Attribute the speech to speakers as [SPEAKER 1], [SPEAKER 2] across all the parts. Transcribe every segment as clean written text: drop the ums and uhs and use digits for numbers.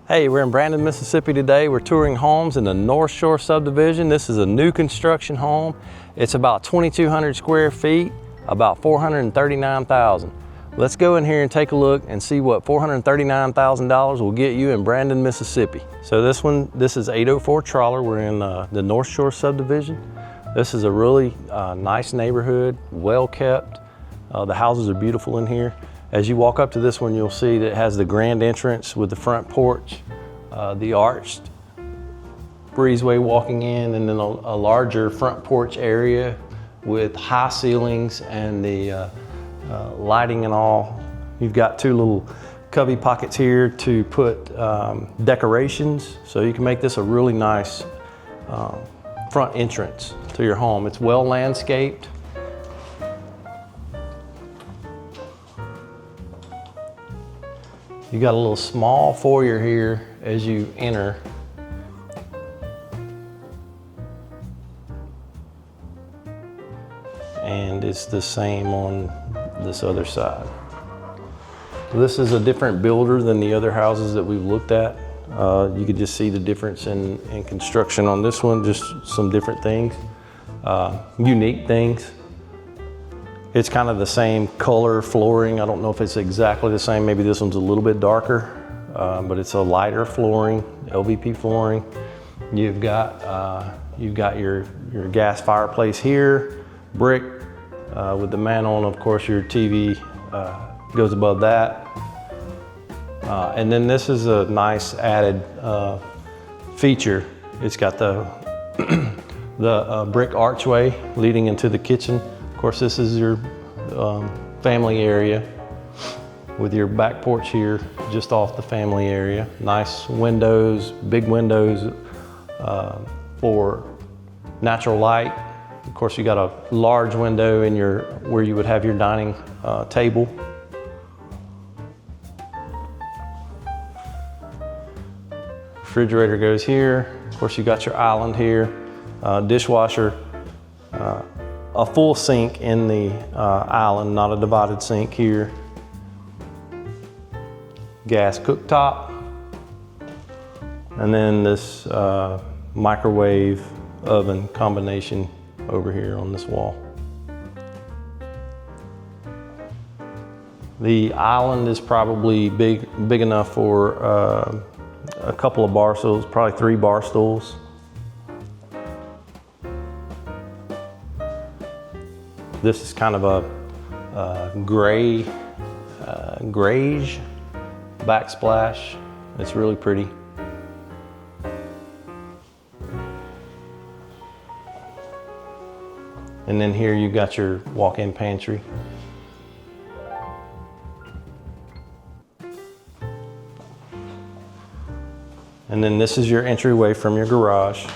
[SPEAKER 1] Hey, we're in Brandon, Mississippi today. We're touring homes in the Northshore Subdivision. This is a new construction home. It's about 2,200 square feet, about $439,000. Let's go in here and take a look and see what $439,000 will get you in Brandon, Mississippi. So this is 804 Trawler. We're in the Northshore Subdivision. This is a really nice neighborhood, well kept. The houses are beautiful in here. As you walk up to this one, you'll see that it has the grand entrance with the front porch, the arched breezeway walking in, and then a larger front porch area with high ceilings and the lighting and all. You've got two little cubby pockets here to put decorations, so you can make this a really nice front entrance to your home. It's well landscaped. You got a little small foyer here as you enter. And it's the same on this other side. This is a different builder than the other houses that we've looked at. You could just see the difference in construction on this one, just some different things, unique things. It's kind of the same color flooring. I don't know if it's exactly the same. Maybe this one's a little bit darker, but it's a lighter flooring, LVP flooring. You've got your gas fireplace here, brick with the mantle, and of course your TV goes above that. And then this is a nice added feature. It's got the brick archway leading into the kitchen. Of course, this is your family area with your back porch here, just off the family area. Nice windows, big windows for natural light. Of course, you got a large window in where you would have your dining table. Refrigerator goes here. Of course, you got your island here, dishwasher. A full sink in the island, not a divided sink here. Gas cooktop. And then this microwave oven combination over here on this wall. The island is probably big enough for a couple of bar stools, probably 3 bar stools. This is kind of a grayish backsplash. It's really pretty. And then here you've got your walk-in pantry. And then this is your entryway from your garage.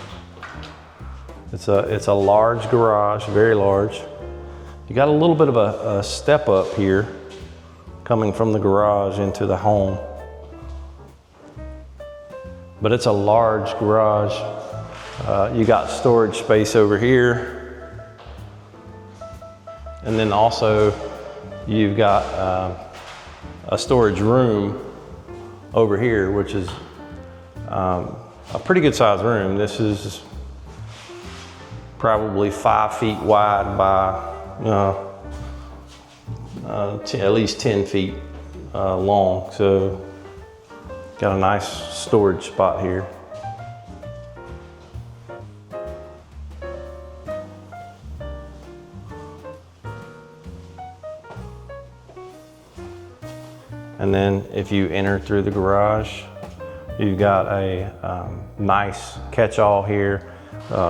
[SPEAKER 1] It's a large garage, very large. You got a little bit of a step up here coming from the garage into the home. But it's a large garage. You got storage space over here. And then also you've got a storage room over here, which is a pretty good sized room. This is probably 5 feet wide by at least 10 feet long, so got a nice storage spot here. And then if you enter through the garage, you've got a nice catch-all here,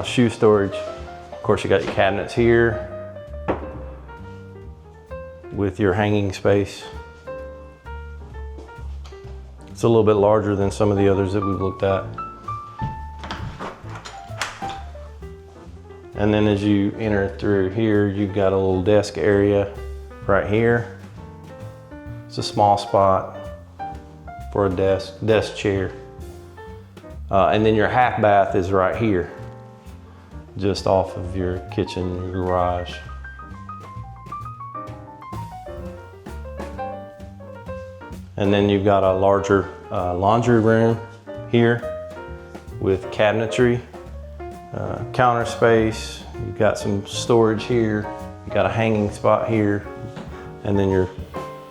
[SPEAKER 1] shoe storage. Of course, you got your cabinets here with your hanging space. It's a little bit larger than some of the others that we've looked at. And then as you enter through here, you've got a little desk area right here. It's a small spot for a desk chair. And then your half bath is right here, just off of your kitchen garage. And then you've got a larger laundry room here with cabinetry, counter space. You've got some storage here. You got a hanging spot here, and then your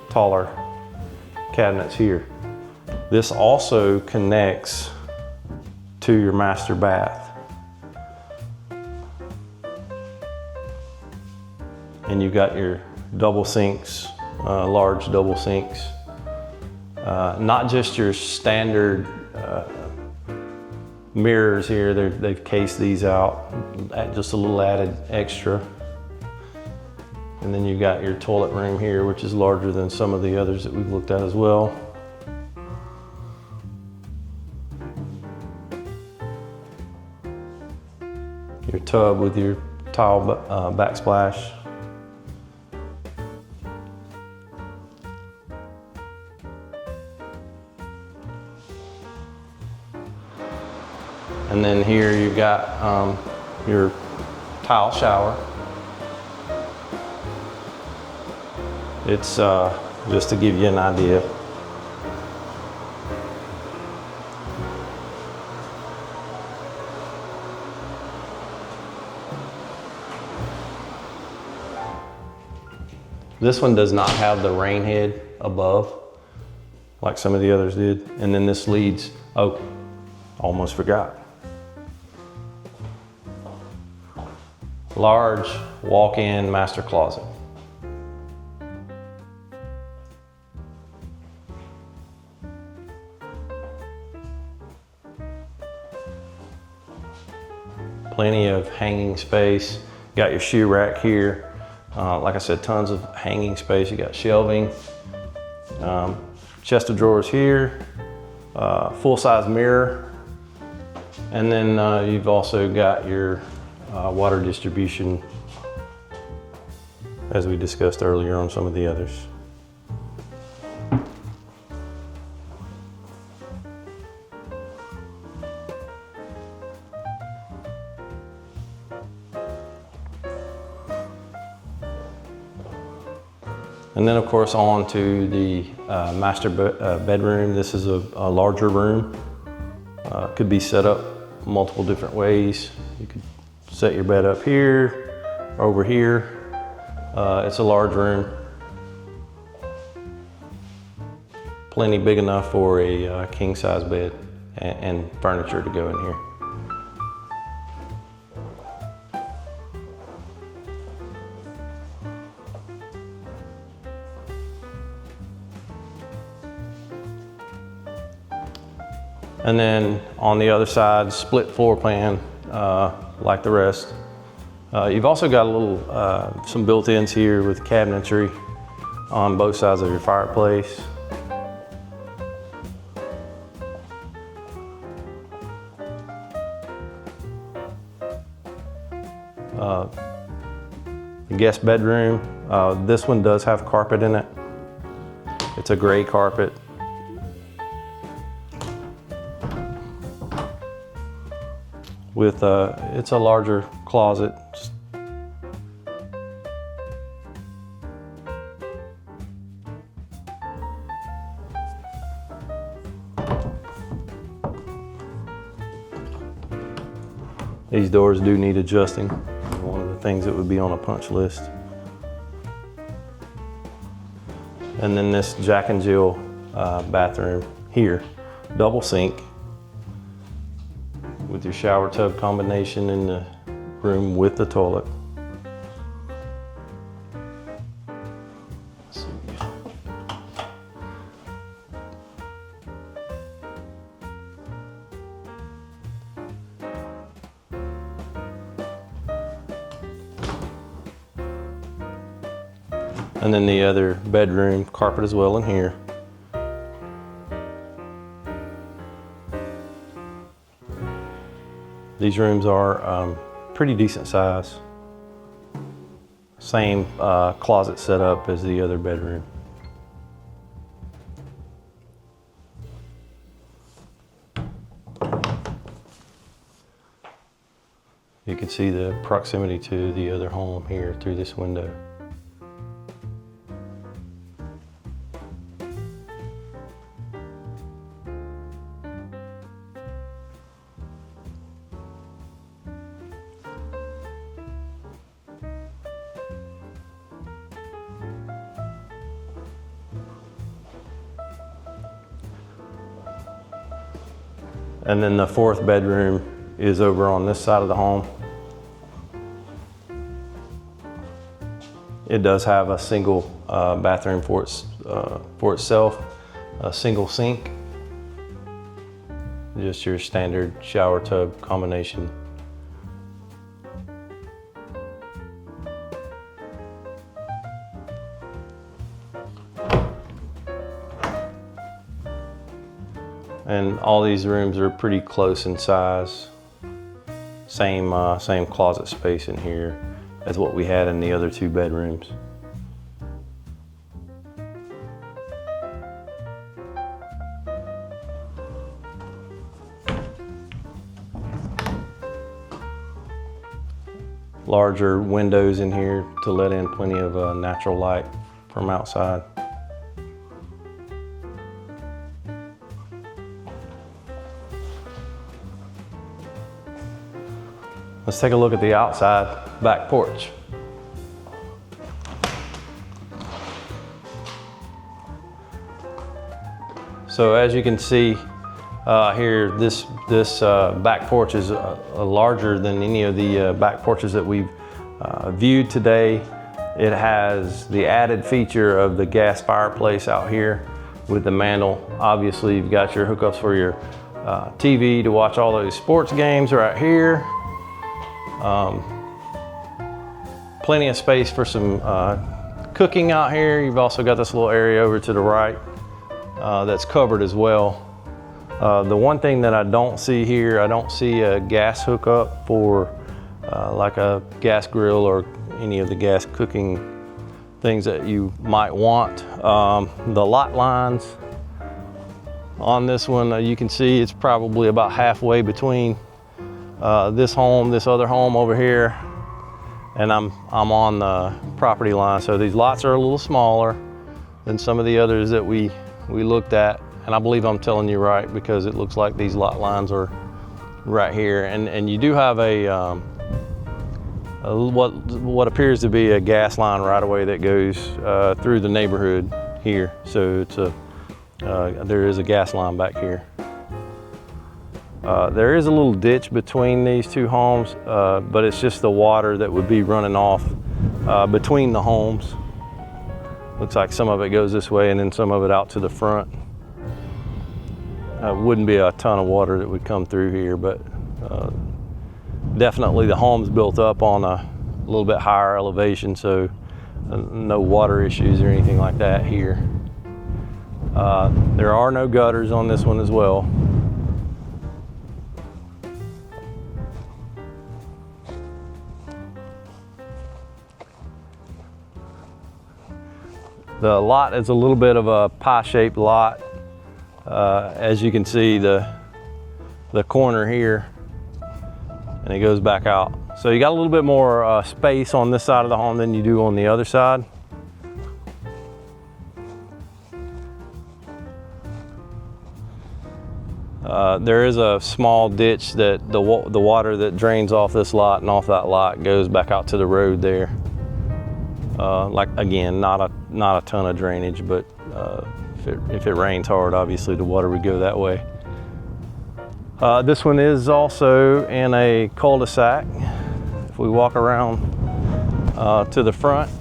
[SPEAKER 1] taller cabinets here. This also connects to your master bath. And you've got your double sinks, large double sinks. Not just your standard mirrors here, they've cased these out, just a little added extra. And then you've got your toilet room here, which is larger than some of the others that we've looked at as well. Your tub with your tile backsplash. And then here you've got your tile shower. It's just to give you an idea. This one does not have the rain head above like some of the others did. And then this leads, oh, almost forgot. Large walk-in master closet. Plenty of hanging space. Got your shoe rack here. Like I said, tons of hanging space. You got shelving, chest of drawers here, full-size mirror, and then you've also got your water distribution, as we discussed earlier on some of the others. And then of course on to the master bedroom. This is a larger room. Could be set up multiple different ways. You could set your bed up here, over here. It's a large room. Plenty big enough for a king size bed and furniture to go in here. And then on the other side, split floor plan like the rest. You've also got a little, some built-ins here with cabinetry on both sides of your fireplace. The guest bedroom, this one does have carpet in it. It's a gray carpet. With it's a larger closet. These doors do need adjusting. One of the things that would be on a punch list. And then this Jack and Jill bathroom here, double sink, with your shower tub combination in the room with the toilet. Let's see. And then the other bedroom, carpet as well in here. These rooms are pretty decent size. Same closet setup as the other bedroom. You can see the proximity to the other home here through this window. And then the fourth bedroom is over on this side of the home. It does have a single bathroom for itself, a single sink, just your standard shower tub combination. And all these rooms are pretty close in size. Same closet space in here as what we had in the other two bedrooms. Larger windows in here to let in plenty of natural light from outside. Let's take a look at the outside back porch. So as you can see here, this back porch is larger than any of the back porches that we've viewed today. It has the added feature of the gas fireplace out here with the mantle. Obviously, you've got your hookups for your TV to watch all those sports games right here. Plenty of space for some cooking out here. You've also got this little area over to the right that's covered as well. The one thing that I don't see here, I don't see a gas hookup for like a gas grill or any of the gas cooking things that you might want. The lot lines on this one, you can see it's probably about halfway between this home, this other home over here, and I'm on the property line. So these lots are a little smaller than some of the others that we looked at, and I believe I'm telling you right because it looks like these lot lines are right here, and you do have a what appears to be a gas line right away that goes through the neighborhood here. So it's there is a gas line back here. There is a little ditch between these two homes, but it's just the water that would be running off between the homes. Looks like some of it goes this way and then some of it out to the front. Wouldn't be a ton of water that would come through here, but definitely the home's built up on a little bit higher elevation, so no water issues or anything like that here. There are no gutters on this one as well. The lot is a little bit of a pie-shaped lot. As you can see, the corner here, and it goes back out. So you got a little bit more space on this side of the home than you do on the other side. There is a small ditch that the water that drains off this lot and off that lot goes back out to the road there. Like again, not a ton of drainage, but if it rains hard, obviously the water would go that way. This one is also in a cul-de-sac. If we walk around to the front,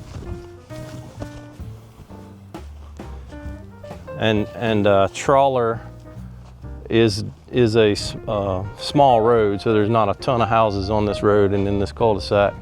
[SPEAKER 1] and Trawler is a small road, so there's not a ton of houses on this road and in this cul-de-sac.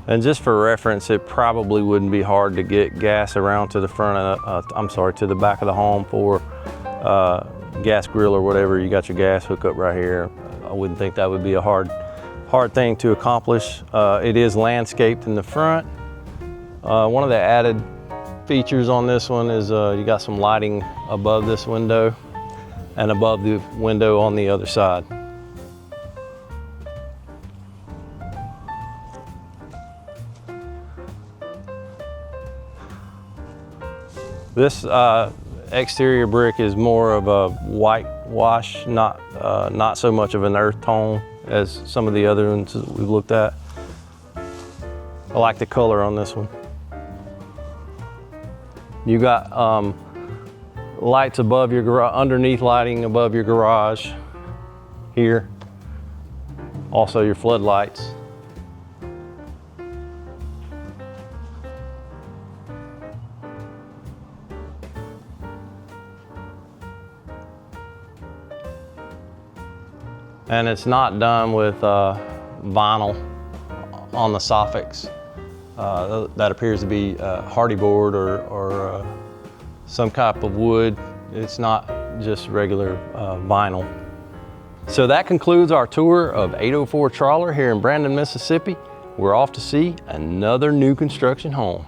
[SPEAKER 1] And just for reference, it probably wouldn't be hard to get gas around to the front of, to the back of the home for gas grill or whatever. You got your gas hookup right here. I wouldn't think that would be a hard thing to accomplish. It is landscaped in the front. One of the added features on this one is you got some lighting above this window and above the window on the other side. This exterior brick is more of a whitewash, not so much of an earth tone as some of the other ones that we've looked at. I like the color on this one. You got lights above your garage, underneath lighting above your garage here. Also your floodlights. And it's not done with vinyl on the soffits. That appears to be hardy board or some type of wood. It's not just regular vinyl. So that concludes our tour of 804 Trawler here in Brandon, Mississippi. We're off to see another new construction home.